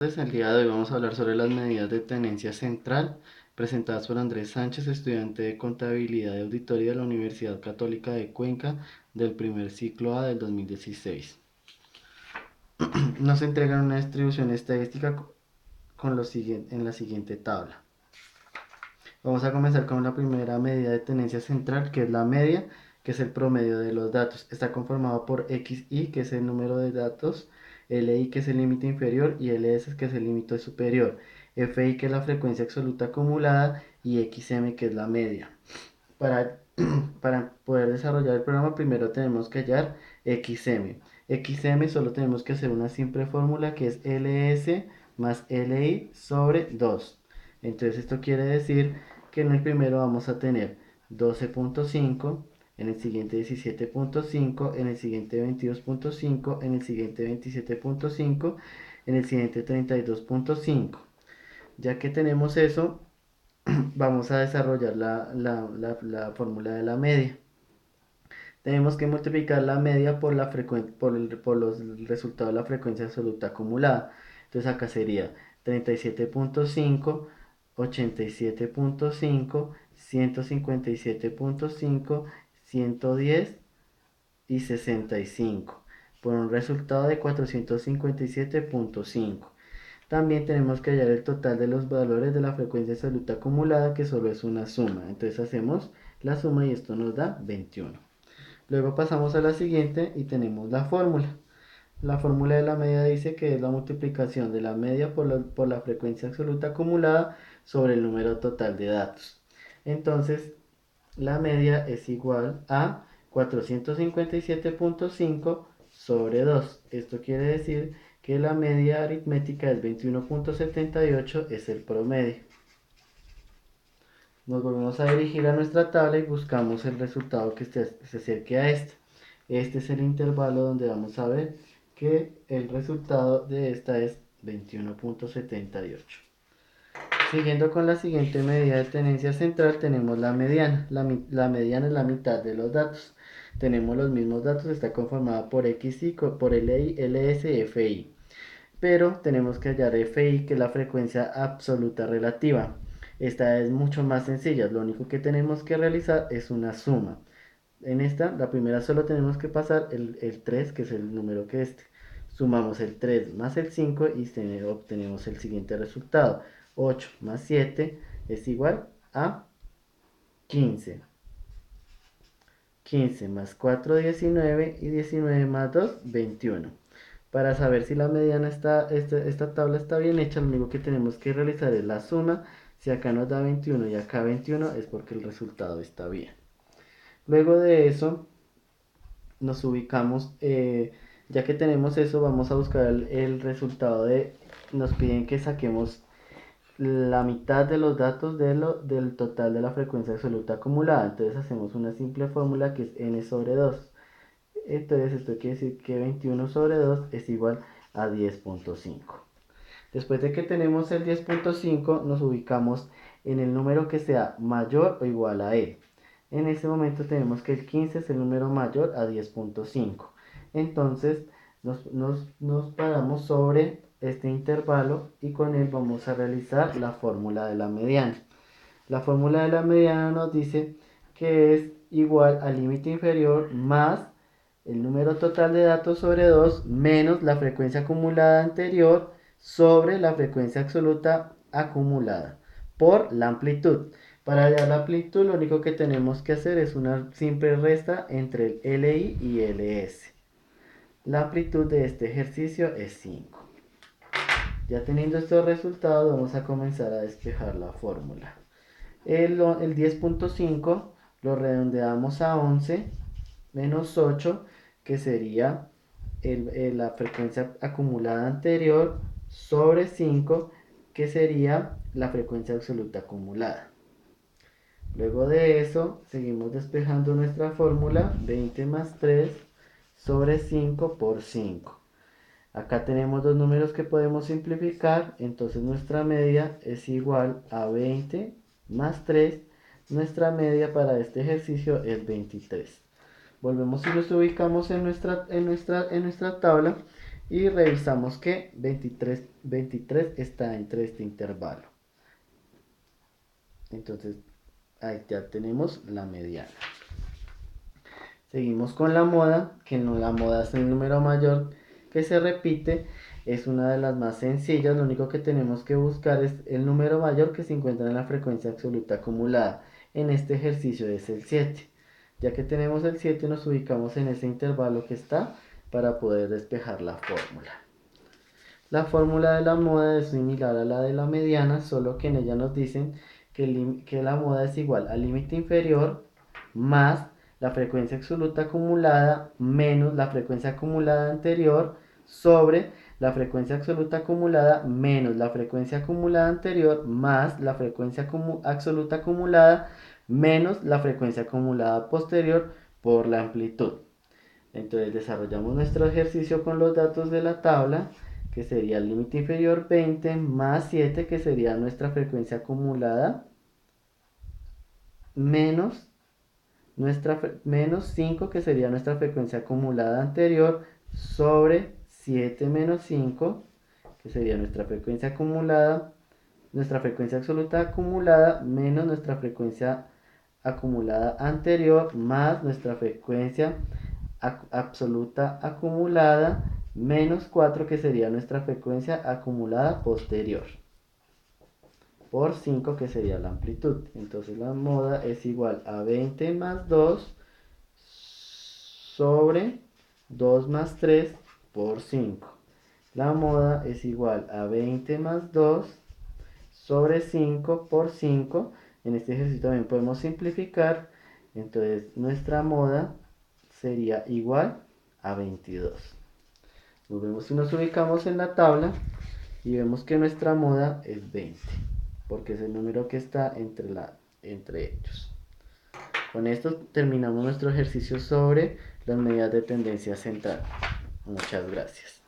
El día de hoy vamos a hablar sobre las medidas de tenencia central presentadas por Andrés Sánchez, estudiante de Contabilidad y Auditoría de la Universidad Católica de Cuenca del primer ciclo A del 2016. Nos entregan una distribución estadística en la siguiente tabla. Vamos a comenzar con la primera medida de tenencia central, que es la media, que es el promedio de los datos. Está conformado por XI, que es el número de datos, LI, que es el límite inferior, y LS, que es el límite superior, FI, que es la frecuencia absoluta acumulada, y XM, que es la media. Para, para poder desarrollar el programa, primero tenemos que hallar XM. XM solo tenemos que hacer una simple fórmula, que es LS más LI sobre 2. Entonces esto quiere decir que en el primero vamos a tener 12.5, en el siguiente 17.5, en el siguiente 22.5, en el siguiente 27.5, en el siguiente 32.5. Ya que tenemos eso, vamos a desarrollar la fórmula de la media. Tenemos que multiplicar la media por, por los resultados de la frecuencia absoluta acumulada. Entonces acá sería 37.5, 87.5, 157.5, 110 y 65, por un resultado de 457.5. También tenemos que hallar el total de los valores de la frecuencia absoluta acumulada, que solo es una suma. Entonces hacemos la suma y esto nos da 21. Luego pasamos a la siguiente y tenemos la fórmula. La fórmula de la media dice que es la multiplicación de la media por la frecuencia absoluta acumulada sobre el número total de datos. Entonces, la media es igual a 457.5 sobre 2. Esto quiere decir que la media aritmética es 21.78, es el promedio. Nos volvemos a dirigir a nuestra tabla y buscamos el resultado que se acerque a este. Este es el intervalo donde vamos a ver que el resultado de esta es 21.78. Siguiendo con la siguiente medida de tenencia central, tenemos la mediana. La mediana es la mitad de los datos. Tenemos los mismos datos, está conformada por XI, por LI, LS y FI. Pero tenemos que hallar FI, que es la frecuencia absoluta relativa. Esta es mucho más sencilla, lo único que tenemos que realizar es una suma. En esta, la primera solo tenemos que pasar el 3, que es el número que este. Sumamos el 3 más el 5 y obtenemos el siguiente resultado. 8 más 7 es igual a 15. 15 más 4, 19 y 19 más 2, 21. Para saber si la mediana esta tabla está bien hecha, lo único que tenemos que realizar es la suma. Si acá nos da 21 y acá 21 es porque el resultado está bien. Luego de eso nos ubicamos, ya que tenemos eso, vamos a buscar el resultado nos piden que saquemos la mitad de los datos del total de la frecuencia absoluta acumulada. Entonces hacemos una simple fórmula que es n sobre 2. Entonces esto quiere decir que 21 sobre 2 es igual a 10.5. Después de que tenemos el 10.5, nos ubicamos en el número que sea mayor o igual a él. En ese momento tenemos que el 15 es el número mayor a 10.5. Entonces nos paramos sobre este intervalo y con él vamos a realizar la fórmula de la mediana. La fórmula de la mediana nos dice que es igual al límite inferior más el número total de datos sobre 2 menos la frecuencia acumulada anterior sobre la frecuencia absoluta acumulada por la amplitud. Para hallar la amplitud lo único que tenemos que hacer es una simple resta entre el LI y LS. La amplitud de este ejercicio es 5. Ya teniendo estos resultados vamos a comenzar a despejar la fórmula. El 10.5 lo redondeamos a 11 menos 8, que sería la frecuencia acumulada anterior, sobre 5, que sería la frecuencia absoluta acumulada. Luego de eso, seguimos despejando nuestra fórmula, 20 más 3 sobre 5 por 5. Acá tenemos dos números que podemos simplificar, entonces nuestra media es igual a 20 más 3. Nuestra media para este ejercicio es 23. Volvemos y nos ubicamos en nuestra tabla y revisamos que 23 está entre este intervalo. Entonces ahí ya tenemos la mediana. Seguimos con la moda, que no, la moda es el número mayor que se repite, es una de las más sencillas. Lo único que tenemos que buscar es el número mayor que se encuentra en la frecuencia absoluta acumulada. En este ejercicio es el 7. Ya que tenemos el 7, nos ubicamos en ese intervalo que está para poder despejar la fórmula. La fórmula de la moda es similar a la de la mediana, solo que en ella nos dicen que la moda es igual al límite inferior más la frecuencia absoluta acumulada menos la frecuencia acumulada anterior sobre la frecuencia absoluta acumulada menos la frecuencia acumulada anterior más la frecuencia absoluta acumulada menos la frecuencia acumulada posterior por la amplitud. Entonces desarrollamos nuestro ejercicio con los datos de la tabla, que sería el límite inferior 20 más 7, que sería nuestra frecuencia acumulada, menos menos 5, que sería nuestra frecuencia acumulada anterior, sobre 7 menos 5, que sería nuestra frecuencia acumulada, nuestra frecuencia absoluta acumulada, menos nuestra frecuencia acumulada anterior, más nuestra frecuencia absoluta acumulada, menos 4, que sería nuestra frecuencia acumulada posterior, por 5, que sería la amplitud. Entonces la moda es igual a 20 más 2 sobre 2 más 3 por 5. La moda es igual a 20 más 2 sobre 5 por 5. En este ejercicio también podemos simplificar. Entonces nuestra moda sería igual a 22. Nos vemos si nos ubicamos en la tabla y vemos que nuestra moda es 20, porque es el número que está entre ellos. Con esto terminamos nuestro ejercicio sobre las medidas de tendencia central. Muchas gracias.